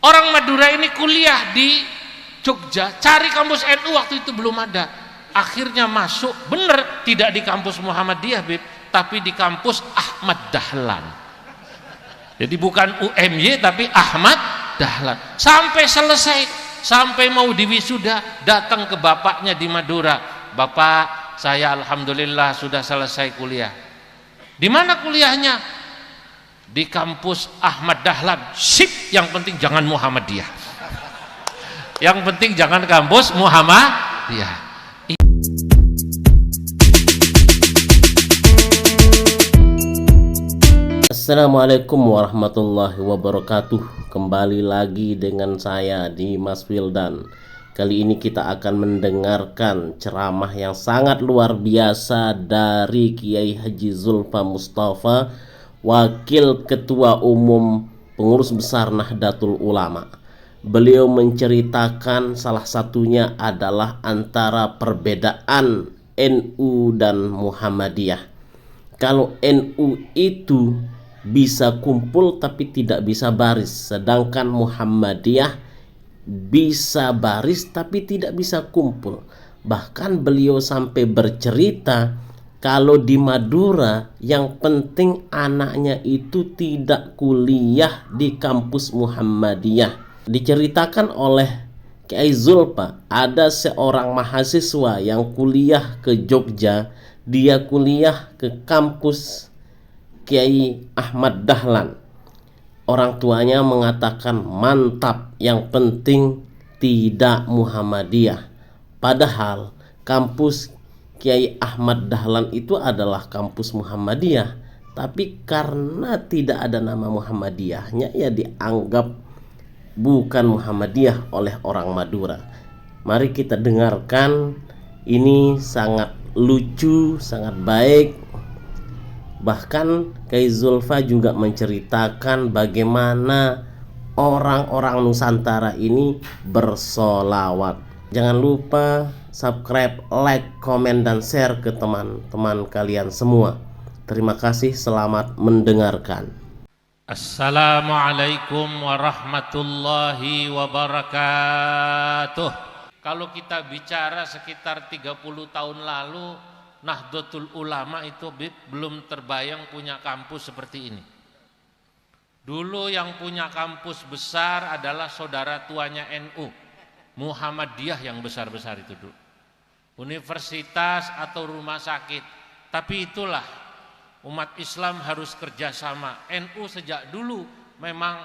Orang Madura ini kuliah di Jogja, cari kampus NU waktu itu belum ada. Akhirnya masuk, bener tidak di kampus Muhammadiyah, Bib, tapi di kampus Ahmad Dahlan. Jadi bukan UMY tapi Ahmad Dahlan. Sampai selesai, sampai mau diwisuda, datang ke bapaknya di Madura. Bapak, saya alhamdulillah sudah selesai kuliah. Di mana kuliahnya? Di kampus Ahmad Dahlan. Sip, yang penting jangan Muhammadiyah. Yang penting jangan kampus Muhammadiyah. Assalamualaikum warahmatullahi wabarakatuh. Kembali lagi dengan saya Dimas Wildan. Kali ini kita akan mendengarkan ceramah yang sangat luar biasa dari Kiai Haji Zulfa Mustafa, Wakil Ketua Umum Pengurus Besar Nahdlatul Ulama. Beliau menceritakan salah satunya adalah antara perbedaan NU dan Muhammadiyah. Kalau NU itu bisa kumpul tapi tidak bisa baris, sedangkan Muhammadiyah bisa baris tapi tidak bisa kumpul. Bahkan beliau sampai bercerita kalau di Madura yang penting anaknya itu tidak kuliah di kampus Muhammadiyah. Diceritakan oleh Kiai Zulfa, ada seorang mahasiswa yang kuliah ke Jogja, dia kuliah ke kampus Kiai Ahmad Dahlan. Orang tuanya mengatakan mantap, yang penting tidak Muhammadiyah. Padahal kampus Kiai Ahmad Dahlan itu adalah kampus Muhammadiyah, tapi karena tidak ada nama Muhammadiyahnya, ya dianggap bukan Muhammadiyah oleh orang Madura. Mari kita dengarkan, ini sangat lucu, sangat baik. Bahkan Kiai Zulfa juga menceritakan bagaimana orang-orang Nusantara ini bersolawat. Jangan lupa subscribe, like, komen, dan share ke teman-teman kalian semua. Terima kasih, selamat mendengarkan. Assalamualaikum warahmatullahi wabarakatuh. Kalau kita bicara sekitar 30 tahun lalu, Nahdlatul Ulama itu belum terbayang punya kampus seperti ini. Dulu yang punya kampus besar adalah saudara tuanya NU, Muhammadiyah yang besar-besar itu dulu. Universitas atau rumah sakit. Tapi itulah, umat Islam harus kerjasama. NU sejak dulu memang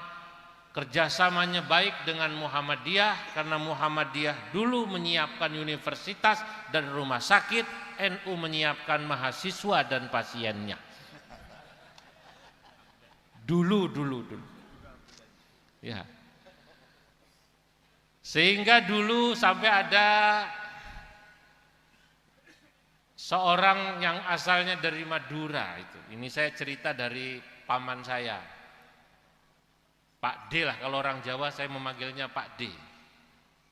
kerjasamanya baik dengan Muhammadiyah, karena Muhammadiyah dulu menyiapkan universitas dan rumah sakit, NU menyiapkan mahasiswa dan pasiennya. Dulu. Ya. Sehingga dulu sampai ada seorang yang asalnya dari Madura itu. Ini saya cerita dari paman saya. Pak D lah, kalau orang Jawa saya memanggilnya Pak D.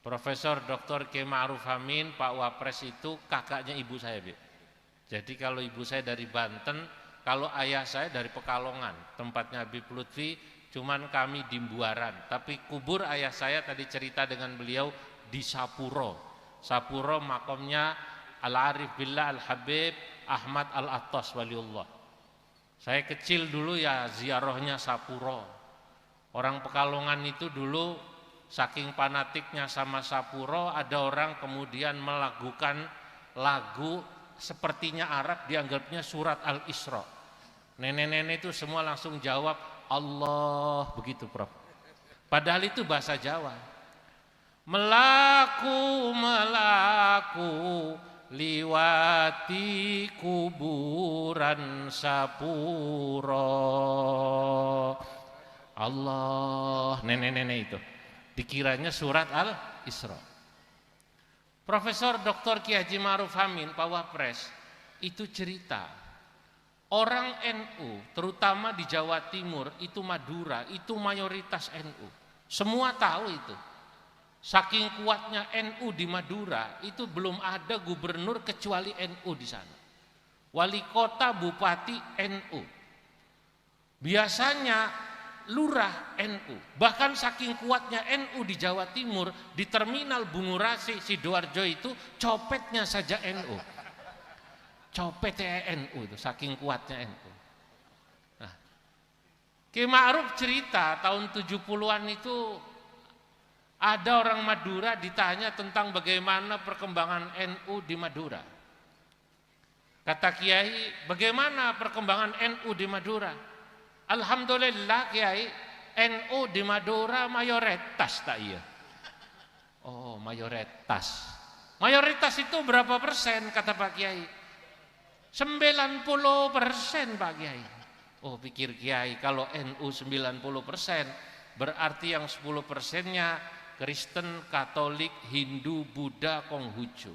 Profesor Dr. Kiai Ma'ruf Amin, Pak Wapres itu kakaknya ibu saya, Bib. Jadi kalau ibu saya dari Banten, kalau ayah saya dari Pekalongan, tempatnya Habib Lutfi, cuman kami di Mbuaran. Tapi kubur ayah saya tadi cerita dengan beliau di Sapuro. Sapuro makomnya Al-Arif Billah Al-Habib Ahmad Al-Attas Waliullah. Saya kecil dulu ya ziarahnya Sapuro. Orang Pekalongan itu dulu saking fanatiknya sama Sapuro, ada orang kemudian melakukan lagu sepertinya Arab, dianggapnya surat Al-Isra. Nenek-nenek itu semua langsung jawab Allah, begitu Prof. Padahal itu bahasa Jawa. Melaku liwati kuburan Sapuro. Allah, nenek-nenek itu dikiranya surat Al-Isra. Profesor Dr. Kiai Haji Ma'ruf Amin, Pak Wapres, itu cerita orang NU terutama di Jawa Timur, itu Madura, itu mayoritas NU. Semua tahu itu. Saking kuatnya NU di Madura, itu belum ada gubernur kecuali NU di sana. Wali kota, bupati NU. Biasanya lurah NU. Bahkan saking kuatnya NU di Jawa Timur, di terminal Bungurasi Sidoarjo itu copetnya saja NU. Copetnya NU itu saking kuatnya NU. Nah, Ki Ma'ruf cerita tahun 70-an itu ada orang Madura ditanya tentang bagaimana perkembangan NU di Madura. Kata Kiai, bagaimana perkembangan NU di Madura? Alhamdulillah Kiai, NU di Madura mayoritas tak iya? Oh, mayoritas. Mayoritas itu berapa persen kata Pak Kiai? 90% Pak Kiai. Oh, pikir Kiai kalau NU 90% berarti yang 10%-nya Kristen, Katolik, Hindu, Buddha, Konghucu.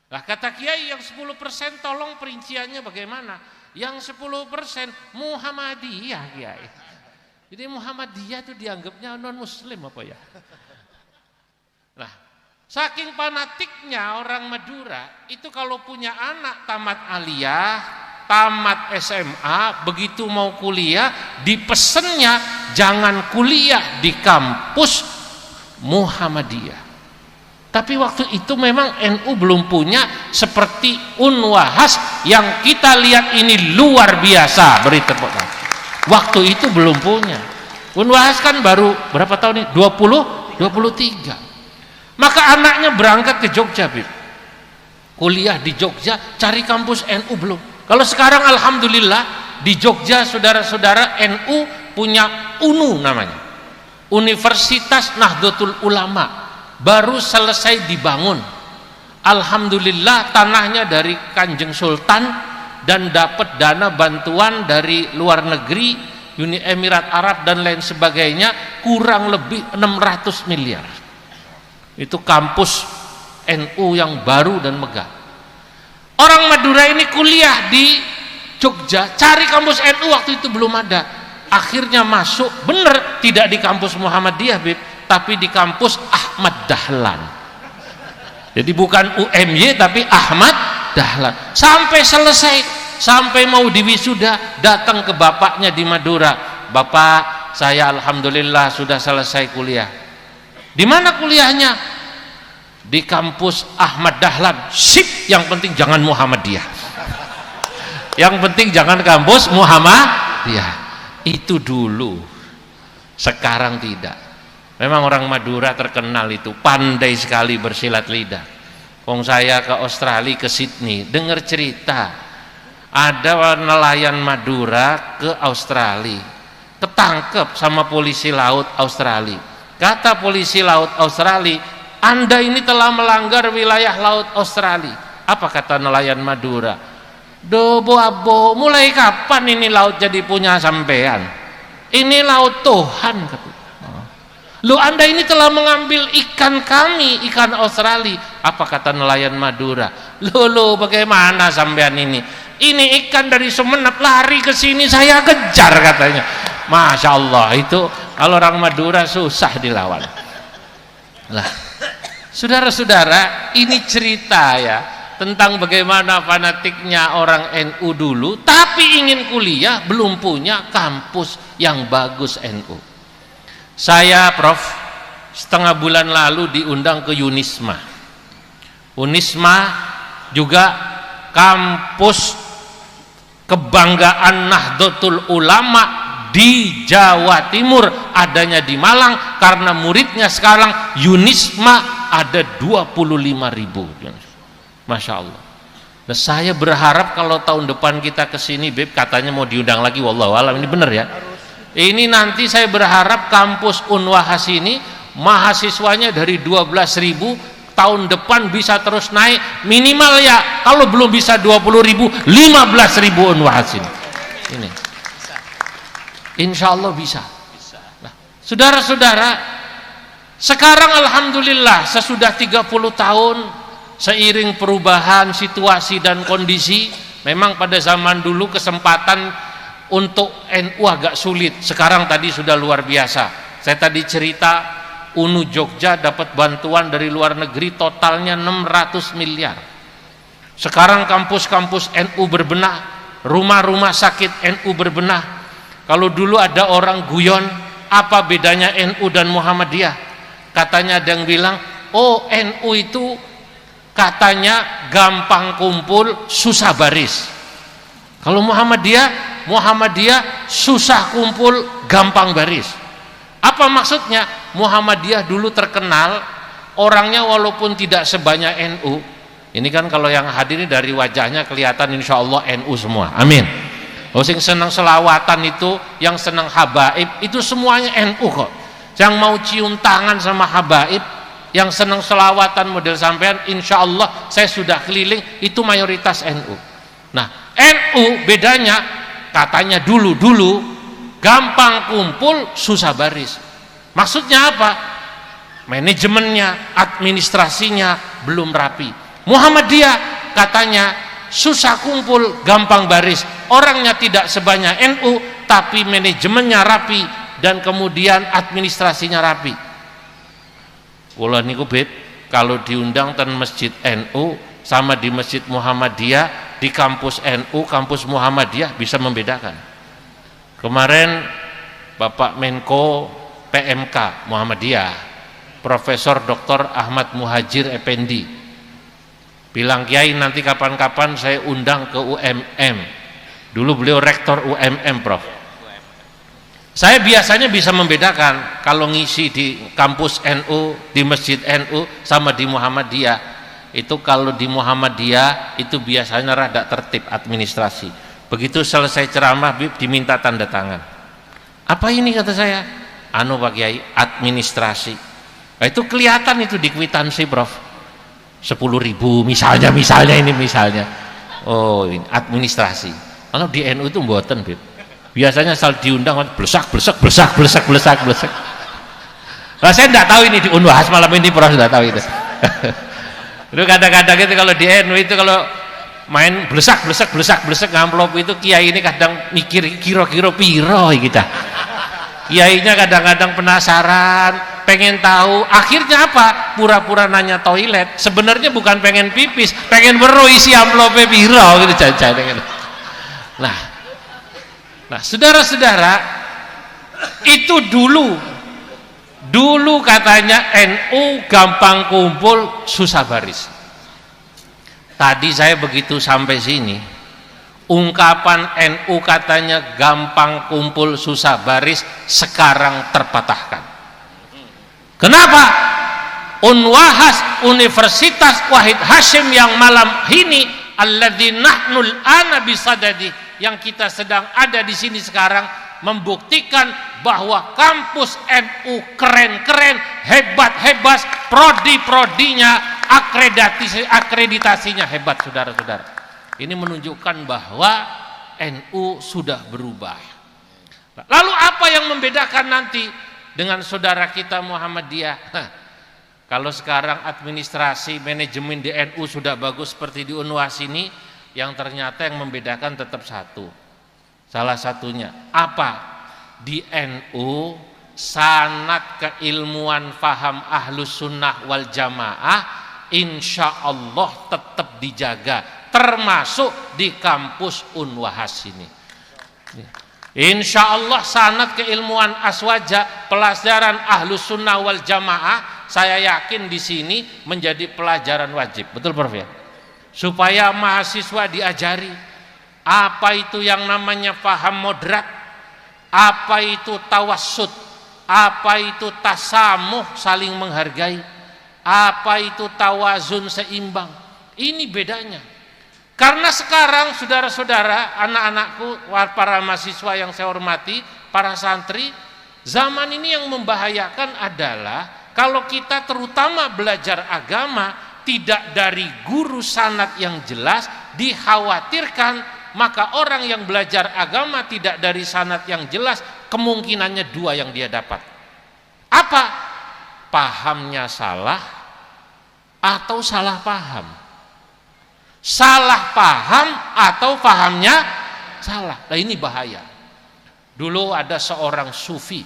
Nah, kata Kiai yang 10% tolong perinciannya bagaimana? Yang 10% Muhammadiyah Kiai. Jadi Muhammadiyah itu dianggapnya non muslim apa ya? Nah, saking fanatiknya orang Madura itu kalau punya anak tamat aliyah, tamat SMA, begitu mau kuliah dipesennya jangan kuliah di kampus Muhammadiyah. Tapi waktu itu memang NU belum punya seperti Unwahas yang kita lihat ini luar biasa, beri tepuk tangan. Waktu itu belum punya. Unwahas kan baru berapa tahun ini? 23. Maka anaknya berangkat ke Jogja, Bib. Kuliah di Jogja, cari kampus NU belum. Kalau sekarang alhamdulillah di Jogja saudara-saudara NU punya UNU namanya. Universitas Nahdlatul Ulama. Baru selesai dibangun. Alhamdulillah tanahnya dari Kanjeng Sultan dan dapat dana bantuan dari luar negeri, Uni Emirat Arab dan lain sebagainya, kurang lebih 600 miliar. Itu kampus NU yang baru dan megah. Orang Madura ini kuliah di Jogja, cari kampus NU waktu itu belum ada. Akhirnya masuk, bener tidak di kampus Muhammadiyah, Bib, tapi di kampus Ahmad Dahlan. Jadi bukan UMY tapi Ahmad Dahlan. Sampai selesai, sampai mau diwisuda, datang ke bapaknya di Madura. Bapak, saya alhamdulillah sudah selesai kuliah. Di mana kuliahnya? Di kampus Ahmad Dahlan. Sip, yang penting jangan Muhammadiyah. Yang penting jangan kampus Muhammadiyah. Itu dulu. Sekarang tidak. Memang orang Madura terkenal itu pandai sekali bersilat lidah. Wong saya ke Australia, ke Sydney, dengar cerita ada nelayan Madura ke Australia, ketangkep sama polisi laut Australia. Kata polisi laut Australia, Anda ini telah melanggar wilayah laut Australia. Apa kata nelayan Madura? Dobo abo, mulai kapan ini laut jadi punya sampean? Ini laut Tuhan, kata. Lu Anda ini telah mengambil ikan kami, ikan Australia. Apa kata nelayan Madura? Lu bagaimana sampean ini? Ini ikan dari Sumenep lari ke sini saya kejar katanya. Masya Allah, itu kalau orang Madura susah dilawan. Lah, saudara-saudara, ini cerita ya tentang bagaimana fanatiknya orang NU dulu, tapi ingin kuliah belum punya kampus yang bagus NU. Saya Prof setengah bulan lalu diundang ke Unisma. Unisma juga kampus kebanggaan Nahdlatul Ulama di Jawa Timur, adanya di Malang karena muridnya sekarang Unisma ada 25.000. Masya Allah. Nah, saya berharap kalau tahun depan kita kesini, Beb, katanya mau diundang lagi, wallahu alam, ini benar ya? Ini nanti saya berharap kampus Unwahas ini mahasiswanya dari 12.000, tahun depan bisa terus naik minimal ya, kalau belum bisa 20.000, 15.000 Unwahas ini. Insya Allah bisa. Nah, saudara-saudara, sekarang alhamdulillah sesudah 30 tahun seiring perubahan situasi dan kondisi, memang pada zaman dulu kesempatan untuk NU agak sulit, sekarang tadi sudah luar biasa. Saya tadi cerita UNU Jogja dapat bantuan dari luar negeri totalnya 600 miliar. Sekarang kampus-kampus NU berbenah, rumah-rumah sakit NU berbenah. Kalau dulu ada orang guyon, apa bedanya NU dan Muhammadiyah? Katanya ada yang bilang, oh NU itu katanya gampang kumpul, susah baris. Kalau Muhammadiyah susah kumpul, gampang baris. Apa maksudnya? Muhammadiyah dulu terkenal orangnya walaupun tidak sebanyak NU. Ini kan kalau yang hadir ini dari wajahnya kelihatan insya Allah NU semua. Amin. Yang senang selawatan itu, yang senang habaib itu semuanya NU kok. Yang mau cium tangan sama habaib, yang senang selawatan model sampean, insya Allah saya sudah keliling, itu mayoritas NU. Nah, NU bedanya katanya dulu gampang kumpul, susah baris. Maksudnya apa? Manajemennya, administrasinya belum rapi. Muhammadiyah katanya susah kumpul, gampang baris. Orangnya tidak sebanyak NU, tapi manajemennya rapi dan kemudian administrasinya rapi. Kula niku bet kalau diundang ten masjid NU sama di masjid Muhammadiyah, di kampus NU, kampus Muhammadiyah bisa membedakan. Kemarin Bapak Menko PMK Muhammadiyah, Profesor Dr. Ahmad Muhajir Effendi bilang, Kiai nanti kapan-kapan saya undang ke UMM. Dulu beliau rektor UMM, Prof. Saya biasanya bisa membedakan kalau ngisi di kampus NU, di masjid NU sama di Muhammadiyah. Itu kalau di Muhammadiyah itu biasanya rada tertib administrasi. Begitu selesai ceramah diminta tanda tangan. Apa ini kata saya? Anu Pak Kiai, administrasi. Nah, itu kelihatan itu di kwitansi, Prof. 10.000 misalnya ini misalnya. Oh, ini administrasi. Kalau di NU itu mboten, Bib. Biasanya asal diundang blesak. Nah, saya enggak tahu ini di Unwahas malam ini, Prof, enggak tahu itu. Itu kadang-kadang itu kalau di NU itu kalau main blesak ngamplop itu kiai ini kadang mikir kira-kira piro kita. Kiainya kadang-kadang penasaran, pengen tahu, akhirnya apa? Pura-pura nanya toilet, sebenarnya bukan pengen pipis, pengen weruh isi amplope piro gitu jangan-jangan. Nah, saudara-saudara, itu dulu katanya NU gampang kumpul, susah baris. Tadi saya begitu sampai sini, ungkapan NU katanya gampang kumpul, susah baris, sekarang terpatahkan. Kenapa? Unwahas Universitas Wahid Hasyim yang malam ini, alladzi nahnul ana bisadadi, yang kita sedang ada di sini sekarang, membuktikan bahwa kampus NU keren-keren, hebat-hebat, prodi-prodinya, akreditasinya hebat, saudara-saudara. Ini menunjukkan bahwa NU sudah berubah. Lalu apa yang membedakan nanti dengan saudara kita Muhammadiyah? Kalau sekarang administrasi manajemen di NU sudah bagus seperti di Unwas ini, yang ternyata yang membedakan tetap satu. Salah satunya apa? Di NU sanad keilmuan faham ahlus sunnah wal jamaah insya Allah tetap dijaga, termasuk di kampus Unwahas ini. Insya Allah sanad keilmuan aswaja, pelajaran ahlus sunnah wal jamaah, saya yakin di sini menjadi pelajaran wajib. Betul, Prof, ya? Supaya mahasiswa diajari apa itu yang namanya faham moderat, apa itu tawassut, apa itu tasamuh, saling menghargai, apa itu tawazun, seimbang. Ini bedanya. Karena sekarang saudara-saudara, anak-anakku, para mahasiswa yang saya hormati, para santri, zaman ini yang membahayakan adalah kalau kita terutama belajar agama tidak dari guru sanad yang jelas, dikhawatirkan maka orang yang belajar agama tidak dari sanad yang jelas, kemungkinannya dua yang dia dapat. Apa? Pahamnya salah atau salah paham. Salah paham atau pahamnya salah. Nah, ini bahaya. Dulu ada seorang sufi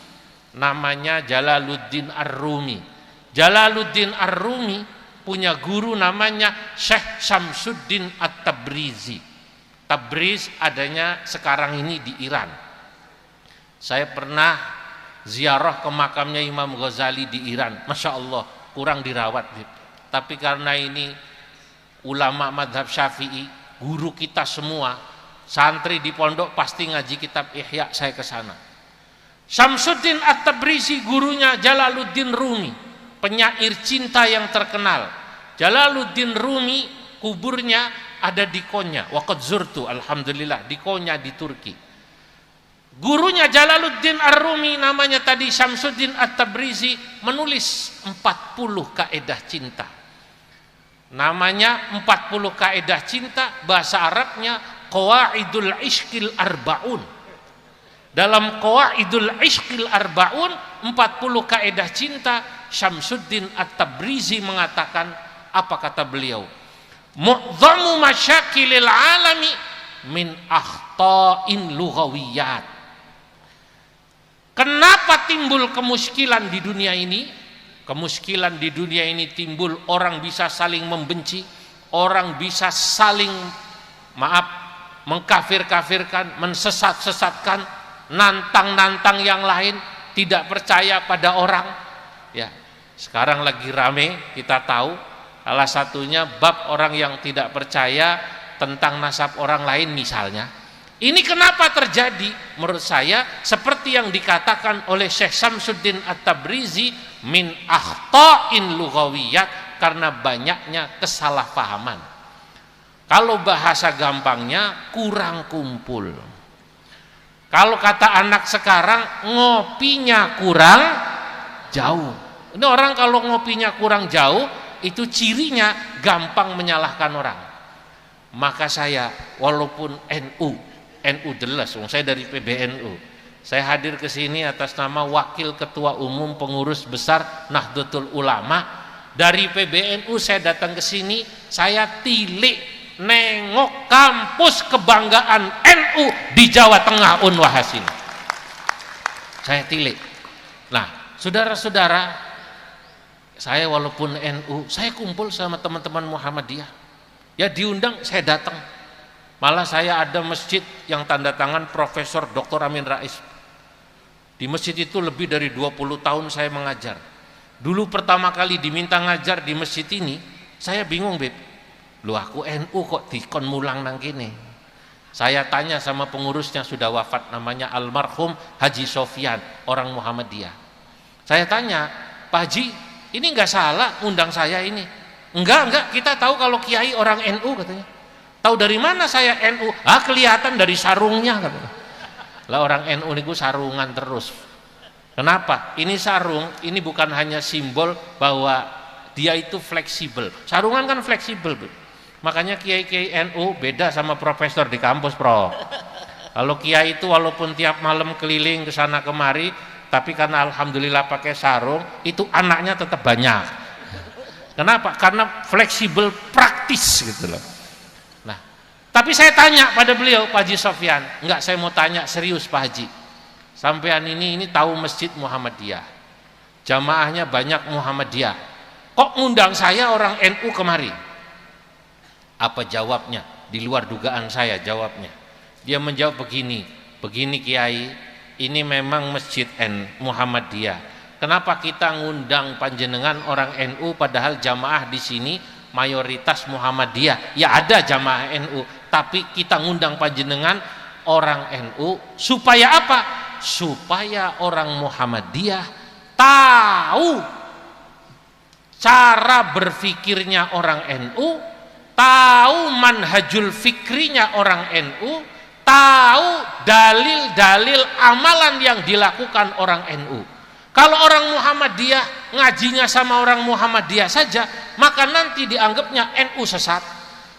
namanya Jalaluddin Ar-Rumi. Jalaluddin Ar-Rumi punya guru namanya Syekh Syamsuddin At-Tabrizi. Tabriz adanya sekarang ini di Iran. Saya pernah ziarah ke makamnya Imam Ghazali di Iran. Masya Allah, kurang dirawat. Tapi karena ini ulama madhab Syafi'i, guru kita semua, santri di pondok pasti ngaji kitab Ihya, saya ke sana. Syamsuddin At-Tabrizi gurunya Jalaluddin Rumi, penyair cinta yang terkenal. Jalaluddin Rumi kuburnya ada di Konya, waqad zurtu, alhamdulillah, di Konya di Turki. Gurunya Jalaluddin Ar-Rumi namanya tadi Syamsuddin At-Tabrizi menulis 40 kaedah cinta. Namanya 40 kaedah cinta, bahasa Arabnya Qawaidul Ishqil Arbaun. Dalam Qawaidul Ishqil Arbaun, 40 kaedah cinta, Syamsuddin At-Tabrizi mengatakan, apa kata beliau? Mu'dhamu masyakilil alami min akhta'in lughawiyat. Kenapa timbul kemuskilan di dunia ini? Kemuskilan di dunia ini timbul, orang bisa saling membenci, orang bisa saling mengkafir-kafirkan, mensesat-sesatkan, nantang-nantang yang lain, tidak percaya pada orang. Ya, sekarang lagi rame, kita tahu salah satunya bab orang yang tidak percaya tentang nasab orang lain misalnya. Ini kenapa terjadi? Menurut saya seperti yang dikatakan oleh Syekh Syamsuddin At-Tabrizi, min akhta'in lughawiyat, karena banyaknya kesalahpahaman. Kalau bahasa gampangnya, kurang kumpul. Kalau kata anak sekarang, ngopinya kurang jauh. Ini orang kalau ngopinya kurang jauh, itu cirinya gampang menyalahkan orang. Maka saya, walaupun NU jelas, saya dari PBNU, saya hadir ke sini atas nama Wakil Ketua Umum Pengurus Besar Nahdlatul Ulama. Dari PBNU saya datang ke sini, saya tilik nengok kampus kebanggaan NU di Jawa Tengah, Unwahas ini. Saya tilik. Nah, saudara-saudara, saya walaupun NU, saya kumpul sama teman-teman Muhammadiyah. Ya diundang, saya datang. Malah saya ada masjid yang tanda tangan Profesor Dr. Amin Rais. Di masjid itu lebih dari 20 tahun saya mengajar. Dulu pertama kali diminta ngajar di masjid ini, saya bingung, Beb. Lu aku NU kok dikon mulang nang kene. Saya tanya sama pengurusnya, sudah wafat, namanya almarhum Haji Sofyan, orang Muhammadiyah. Saya tanya, Pak Haji, ini enggak salah undang saya ini? Enggak, kita tahu kalau kiai orang NU katanya. Tahu dari mana saya NU? Ah, kelihatan dari sarungnya katanya. Lah orang NU niku sarungan terus. Kenapa? Ini sarung, ini bukan hanya simbol bahwa dia itu fleksibel. Sarungan kan fleksibel, Bu. Makanya kiai-kiai NU beda sama profesor di kampus, Prof. Kalau kiai itu walaupun tiap malam keliling ke sana kemari, tapi karena alhamdulillah pakai sarung, itu anaknya tetap banyak. Kenapa? Karena fleksibel, praktis gitu loh. Nah, tapi saya tanya pada beliau, Pak Haji Sofyan, enggak, saya mau tanya serius Pak Haji. Sampean ini tahu Masjid Muhammadiyah. Jamaahnya banyak Muhammadiyah. Kok ngundang saya orang NU kemari? Apa jawabnya? Di luar dugaan saya jawabnya. Dia menjawab begini Kiai, ini memang Masjid Muhammadiyah. Kenapa kita ngundang panjenengan orang NU padahal jamaah di sini mayoritas Muhammadiyah? Ya ada jamaah NU, tapi kita ngundang panjenengan orang NU supaya apa? Supaya orang Muhammadiyah tahu cara berfikirnya orang NU, tahu manhajul fikrinya orang NU, tahu dalil-dalil amalan yang dilakukan orang NU. Kalau orang Muhammadiyah ngajinya sama orang Muhammadiyah saja, maka nanti dianggapnya NU sesat,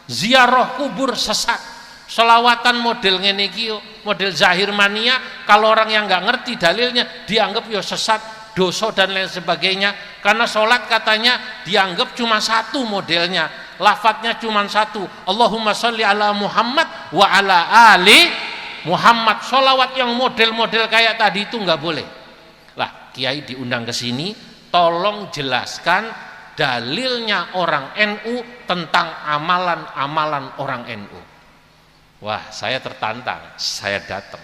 ziarah kubur sesat, selawatan model ngene iki model zahir mania, kalau orang yang nggak ngerti dalilnya dianggap ya sesat, dosa dan lain sebagainya. Karena sholat katanya dianggap cuma satu modelnya, lafadznya cuma satu, Allahumma sholli ala Muhammad wa ala ali Muhammad. Sholawat yang model-model kayak tadi itu nggak boleh. Lah, kiai diundang ke sini, tolong jelaskan dalilnya orang NU tentang amalan-amalan orang NU. Wah, saya tertantang, saya datang,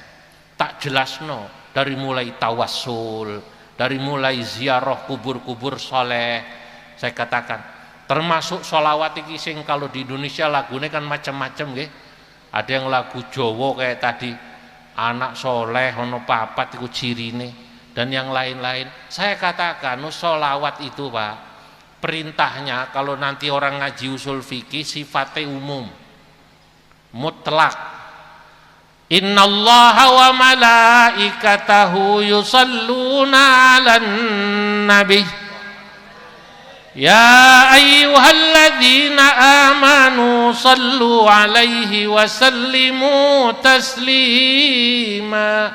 tak jelasno dari mulai tawassul, dari mulai ziarah kubur-kubur soleh. Saya katakan termasuk sholawat iki sing kalau di Indonesia lagunya kan macam-macam nggih. Ada yang lagu Jawa kayak tadi, anak soleh ono papat iku cirine, dan yang lain-lain. Saya katakan sholawat itu Pak, perintahnya kalau nanti orang ngaji usul fikih sifatnya umum, mutlak. Innallaha wa malaikatahu yusalluna 'alan nabi ya ayyuhalladzina amanu sallu 'alaihi wa sallimu taslima.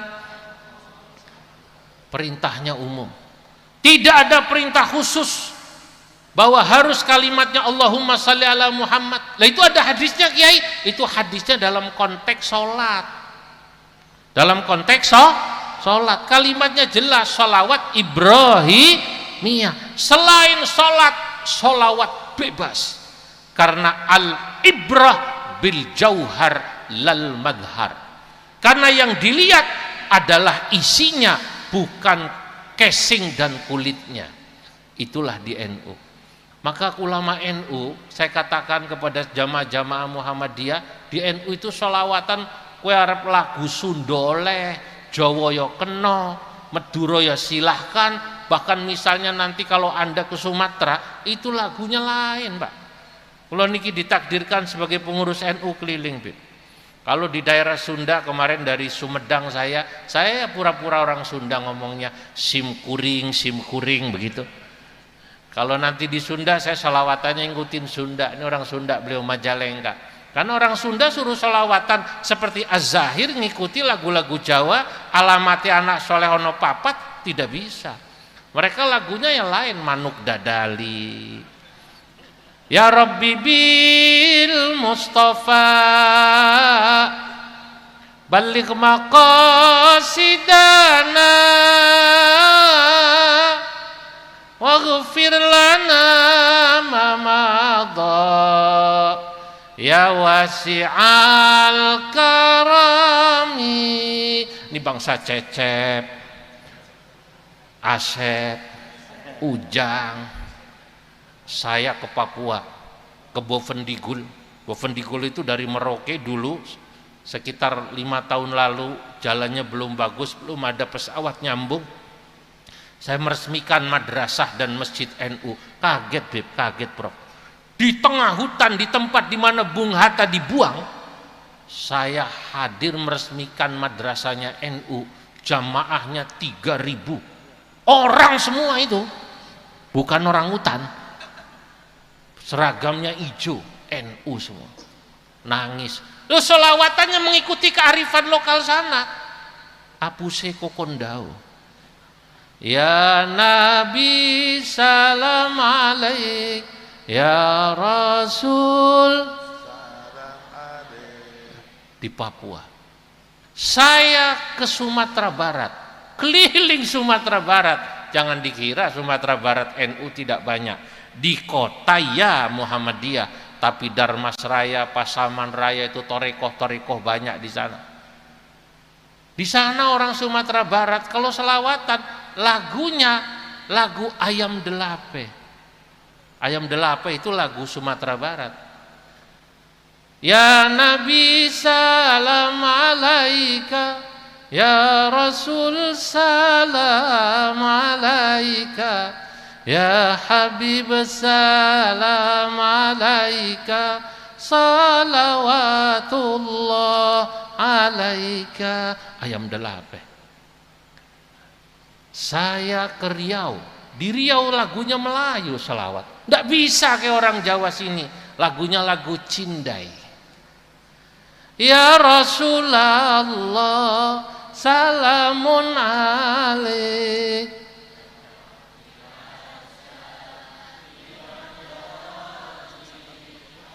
Perintahnya umum, tidak ada perintah khusus bahwa harus kalimatnya Allahumma shalli ala Muhammad. Lah itu ada hadisnya Kiai, itu hadisnya dalam konteks sholat. Dalam konteks sholat kalimatnya jelas, sholawat Ibrahimiyah. Selain sholat, sholawat bebas, karena al-ibrah bil jauhar lal madhar, karena yang dilihat adalah isinya, bukan casing dan kulitnya. Itulah di NU. Maka ulama NU, saya katakan kepada jamaah-jamaah Muhammadiyah, di NU itu sholawatan kowe arep lagu Sunda oleh, Jawa ya kena, Madura ya silahkan. Bahkan misalnya nanti kalau Anda ke Sumatera, itu lagunya lain Pak. Kalau niki ditakdirkan sebagai pengurus NU keliling Bib. Kalau di daerah Sunda kemarin dari Sumedang saya pura-pura orang Sunda ngomongnya sim kuring begitu. Kalau nanti di Sunda saya selawatannya ngikutin Sunda. Ini orang Sunda, beliau Majalengka. Karena orang Sunda suruh sholawatan seperti Az-Zahir ngikuti lagu-lagu Jawa, alamati anak soleh ono papat, tidak bisa. Mereka lagunya yang lain, Manuk Dadali, Ya Rabbi bil Mustafa Balik maqasidana Waghfir lana ma madha Ya wasi'al karami. Ini bangsa Cecep, Asep, Ujang. Saya ke Papua, ke Bovendigul. Bovendigul itu dari Merauke dulu, sekitar 5 tahun lalu, jalannya belum bagus, belum ada pesawat nyambung. Saya meresmikan madrasah dan masjid NU. Kaget Beb, kaget Prof. Di tengah hutan, di tempat di mana Bung Hatta dibuang, saya hadir meresmikan madrasahnya NU. Jamaahnya 3.000 orang semua itu, bukan orang hutan. Seragamnya hijau, NU semua. Nangis. Terus selawatannya mengikuti kearifan lokal sana. Apuse kokondau. Ya Nabi salam alaik. Ya Rasul di Papua. Saya ke Sumatera Barat, keliling Sumatera Barat. Jangan dikira Sumatera Barat NU tidak banyak. Di kota ya Muhammadiyah, tapi Darmasraya, Pasaman Raya itu torekoh banyak di sana. Di sana orang Sumatera Barat kalau selawatan lagunya lagu Ayam Delape. Ayam Delape itu lagu Sumatera Barat. Ya Nabi salam alaika, Ya Rasul salam alaika, Ya Habib salam alaika, salawatullah alaika. Ayam Delape. Saya ke Riau. Di Riau lagunya Melayu selawat. Tidak bisa kayak orang Jawa sini. Lagunya lagu Cindai. Ya Rasulullah salamun alaik.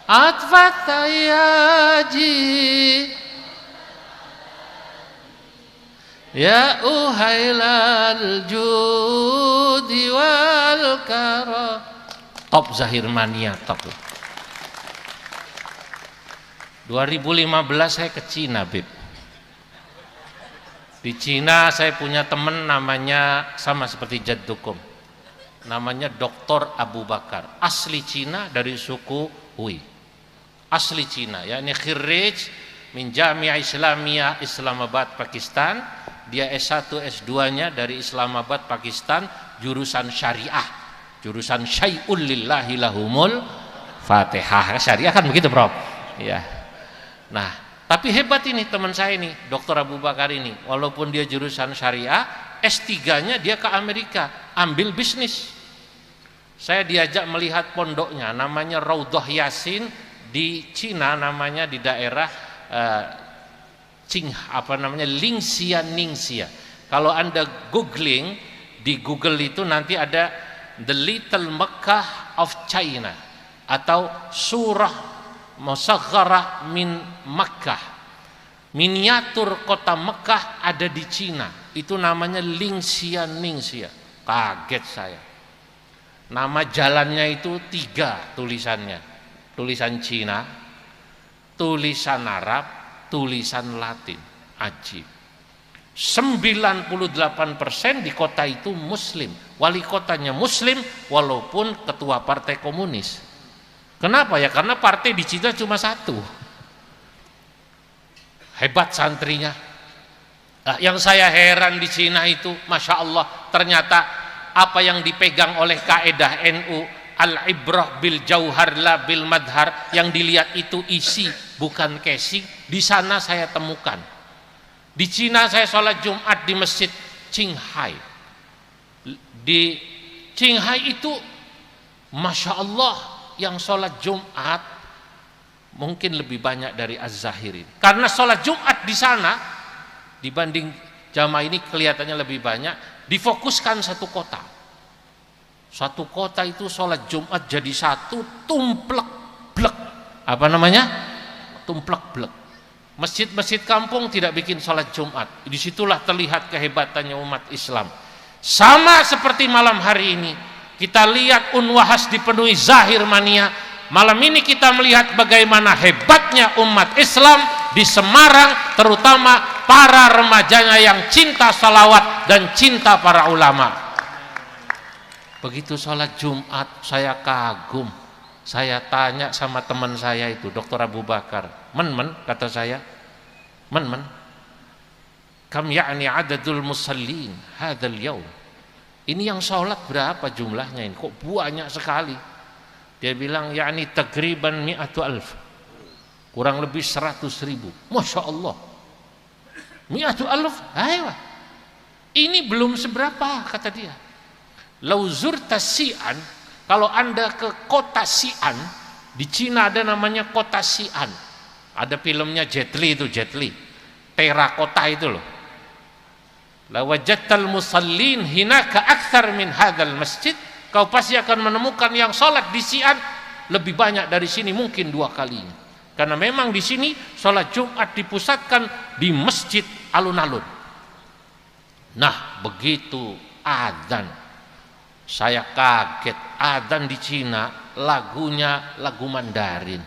Atfata yaji Ya uhailal judi wal karam. Top Zahir Mania, top. 2015 saya ke Cina Bib. Di Cina saya punya teman namanya sama seperti jaddukum, namanya Dr. Abu Bakar, asli Cina dari suku Hui, asli Cina ya, ini khirij min Jami'ah Islamiyah Islamabad Pakistan. Dia S1 S2 nya dari Islamabad Pakistan, jurusan syariah, jurusan syai'ul lillahi lahumul Fatihah. Syariah kan begitu, Prof. Ya. Nah, tapi hebat ini teman saya ini, Dr. Abu Bakar ini, walaupun dia jurusan syariah, S3-nya dia ke Amerika, ambil bisnis. Saya diajak melihat pondoknya, namanya Raudhah Yasin di Cina, namanya di daerah Ningxia. Kalau Anda googling di Google itu nanti ada The Little Mecca of China atau surah Musagharah min Makkah, miniatur kota Mekah ada di Cina, itu namanya Ningxia. Kaget saya, nama jalannya itu 3 tulisannya, tulisan Cina, tulisan Arab, tulisan Latin. Ajib. 98% di kota itu muslim, wali kotanya muslim walaupun ketua partai komunis. Kenapa ya? Karena partai di Cina cuma 1. Hebat santrinya. Nah, yang saya heran di Cina itu, Masya Allah, ternyata apa yang dipegang oleh kaedah NU, al-ibrah bil jauhar la bil madhar, yang dilihat itu isi bukan casing, di sana saya temukan. Di Cina saya sholat Jumat di masjid Qinghai. Di Qinghai itu Masya Allah yang sholat Jumat mungkin lebih banyak dari Az-Zahirin, karena sholat Jumat di sana dibanding jamaah ini kelihatannya lebih banyak, difokuskan satu kota. Satu kota itu sholat Jumat jadi satu, tumplek blek. Apa namanya? Tumplek blek. Masjid-masjid kampung tidak bikin sholat Jumat. Disitulah terlihat kehebatannya umat Islam. Sama seperti malam hari ini, kita lihat Unwahas dipenuhi zahir mania. Malam ini kita melihat bagaimana hebatnya umat Islam di Semarang, terutama para remajanya yang cinta salawat dan cinta para ulama. Begitu sholat Jumat saya kagum. Saya tanya sama teman saya itu, Dr. Abu Bakar, men kata saya, men kam ya'ni adadul musallin hadzal yaum, ini yang sholat berapa jumlahnya ini, kok banyak sekali? Dia bilang yakni takriban 100.000, kurang lebih 100.000. Masya Allah, 100.000. Ayo, ini belum seberapa, kata dia. Lauzurta Xi'an, kalau Anda ke kota Xi'an, di Cina ada namanya kota Xi'an, ada filmnya Jet Li itu, Jet Li, terakota itu loh. La wajadtal musallin hinaka akthar min hadzal masjid, kau pasti akan menemukan yang sholat di Xi'an lebih banyak dari sini, mungkin 2 kalinya. Karena memang di sini sholat Jumat dipusatkan di masjid alun-alun. Nah, begitu adzan, saya kaget. Adzan di Cina lagunya lagu Mandarin,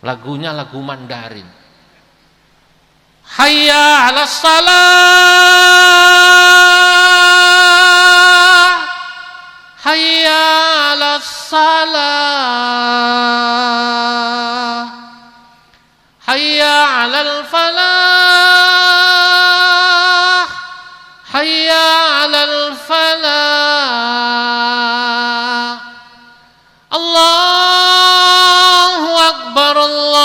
lagunya lagu Mandarin. Hayya 'alas salah, hayya 'alas salah, hayya 'alal falah, hayya 'alal falah. Allahu akbar, Allahu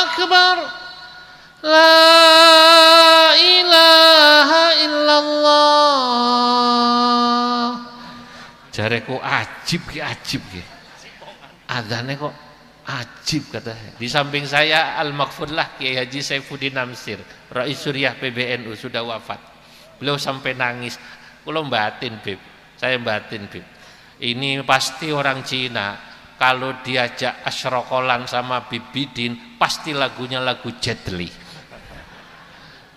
akbar, la ilaha illallah. Jareku ajib ki, adzane kok ajib, kata saya. Di samping saya Al-Maghfurlah Kiai Haji Saifuddin Namsir, Rais Suriah PBNU, sudah wafat. Beliau sampai nangis. Kulo batin, Bib. Saya batin, Bib. Ini pasti orang Cina kalau diajak asyrokolan sama Bibidin pasti lagunya lagu Jet Li.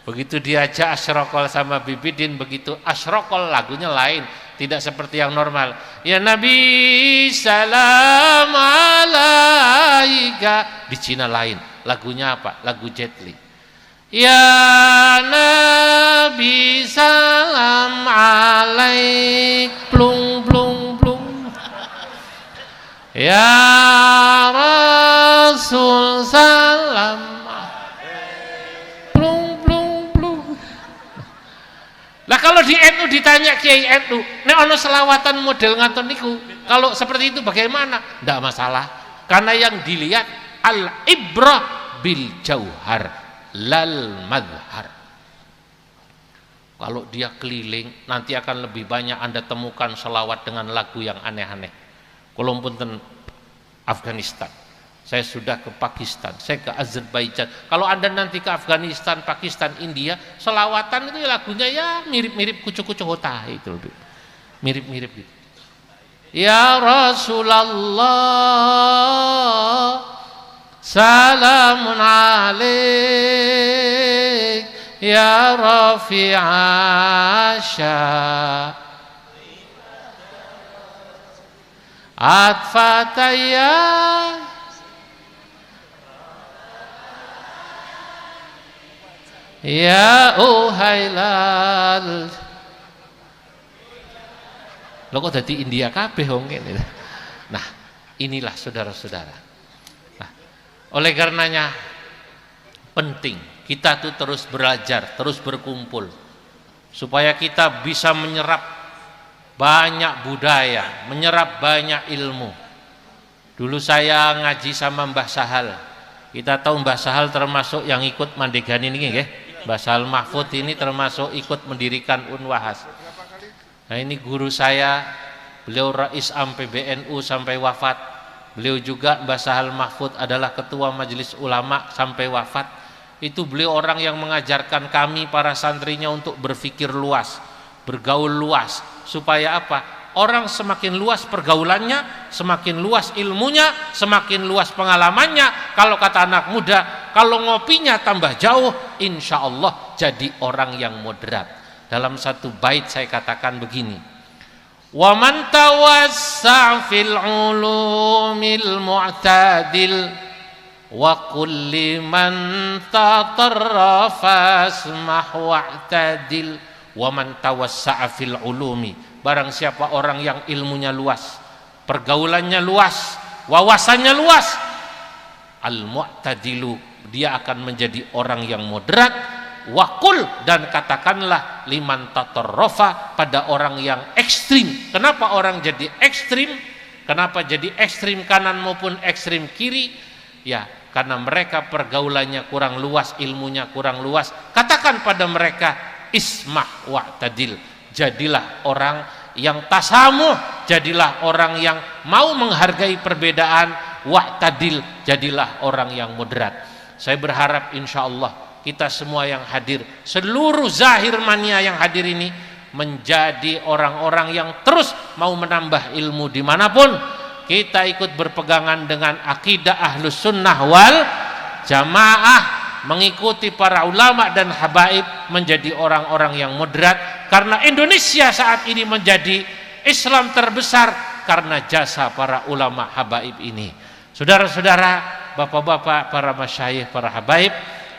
Begitu diajak asyrokol sama Bibidin, begitu asyrokol lagunya lain, tidak seperti yang normal. Ya Nabi salam alaika, di Cina lain. Lagunya apa? Lagu Jet Li. Ya Nabi salam alaik, plung plung plung. Ya Rasul salam, plung plung plung. Lah kalau di NU ditanya Kiai NU, nek ono selawatan model ngaton niku, kalau seperti itu bagaimana? Tidak masalah, karena yang dilihat al-ibrah bil jauhar lal madhar. Kalau dia keliling, nanti akan lebih banyak Anda temukan selawat dengan lagu yang aneh-aneh. Kalau punten Afghanistan, saya sudah ke Pakistan, saya ke Azerbaijan. Kalau Anda nanti ke Afghanistan, Pakistan, India, selawatan itu lagunya ya mirip-mirip kucu-kucu hota itu lebih mirip-mirip gitu. Ya Rasulullah salamun alaik ya rafi'asya atfataya ya uhailal. Lo kok dadi India kabeh wong kene. Nah, inilah saudara-saudara. Oleh karenanya penting kita tuh terus belajar, terus berkumpul supaya kita bisa menyerap banyak budaya, menyerap banyak ilmu. Dulu saya ngaji sama Mbah Sahal. Kita tahu Mbah Sahal termasuk yang ikut Mandegani ini nggih. Mbah Sahal Mahfud ini termasuk ikut mendirikan Unwahas. Nah, ini guru saya, beliau Rais Am PBNU sampai wafat. Beliau juga Mbah Sahal Mahfud adalah ketua majelis ulama sampai wafat. Itu beliau orang yang mengajarkan kami para santrinya untuk berpikir luas, bergaul luas, supaya apa? Orang semakin luas pergaulannya, semakin luas ilmunya, semakin luas pengalamannya. Kalau kata anak muda, kalau ngopinya tambah jauh, insya Allah jadi orang yang moderat. Dalam satu bait saya katakan begini, wa man tawassa' fil ulumil mu'tadil wa kulli man tatarrafa asmah wa'tadil. Wa man tawassa' fil ulumi, barang siapa orang yang ilmunya luas, pergaulannya luas, wawasannya luas, al mu'tadilu, dia akan menjadi orang yang moderat. Wakul, dan katakanlah liman tatarrafa, pada orang yang ekstrim. Kenapa orang jadi ekstrim? Kenapa jadi ekstrim kanan maupun ekstrim kiri? Ya, karena mereka pergaulannya kurang luas, ilmunya kurang luas. Katakan pada mereka ismah wa'tadil, jadilah orang yang tasamuh, jadilah orang yang mau menghargai perbedaan, wa'tadil, jadilah orang yang moderat. Saya berharap insya Allah kita semua yang hadir, seluruh Zahir Mania yang hadir ini menjadi orang-orang yang terus mau menambah ilmu dimanapun. Kita ikut berpegangan dengan akidah Ahlus Sunnah wal Jamaah, mengikuti para ulama dan habaib, menjadi orang-orang yang moderat. Karena Indonesia saat ini menjadi Islam terbesar karena jasa para ulama habaib ini. Saudara-saudara, bapak-bapak, para masyayikh, para habaib,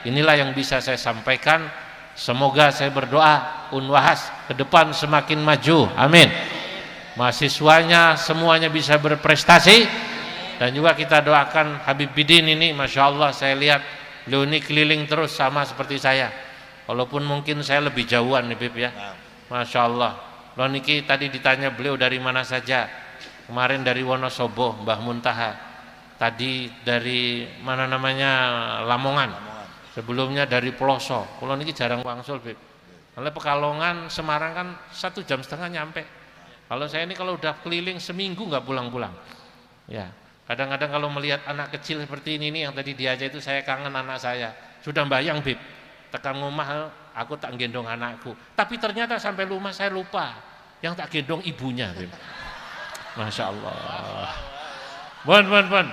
inilah yang bisa saya sampaikan. Semoga saya berdoa Unwahas ke depan semakin maju, amin. Mahasiswanya semuanya bisa berprestasi, dan juga kita doakan Habib Bidin ini, masya Allah saya lihat beliau ini keliling terus sama seperti saya, walaupun mungkin saya lebih jauhan nih Bib ya. Masya Allah. Loh niki tadi ditanya beliau dari mana saja, kemarin dari Wonosobo Mbah Muntaha, tadi dari mana namanya Lamongan, sebelumnya dari Ploso. Kalau niki jarang wangsul Bib. Kalau Pekalongan, Semarang kan 1,5 jam nyampe. Kalau saya ini kalau udah keliling seminggu nggak pulang-pulang. Ya, kadang-kadang kalau melihat anak kecil seperti ini nih, yang tadi diajak itu saya kangen anak saya. Sudah bayang Bib, tekan rumah aku tak gendong anakku. Tapi ternyata sampai rumah saya lupa, yang tak gendong ibunya Bib. Masya Allah. Bon.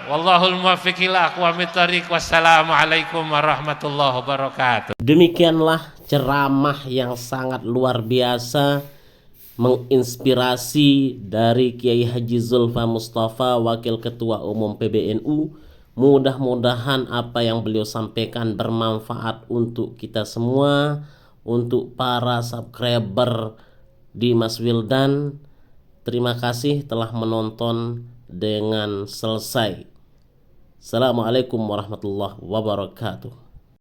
Wallahul muwaffiq ila aqwamit thariq. Wassalamualaikum warahmatullahi wabarakatuh. Demikianlah ceramah yang sangat luar biasa, menginspirasi dari Kiai Haji Zulfa Mustafa, Wakil Ketua Umum PBNU, Mudah-mudahan apa yang beliau sampaikan bermanfaat untuk kita semua, untuk para subscriber Dimas Wildan. Terima kasih telah menonton dengan selesai. Assalamualaikum warahmatullahi wabarakatuh.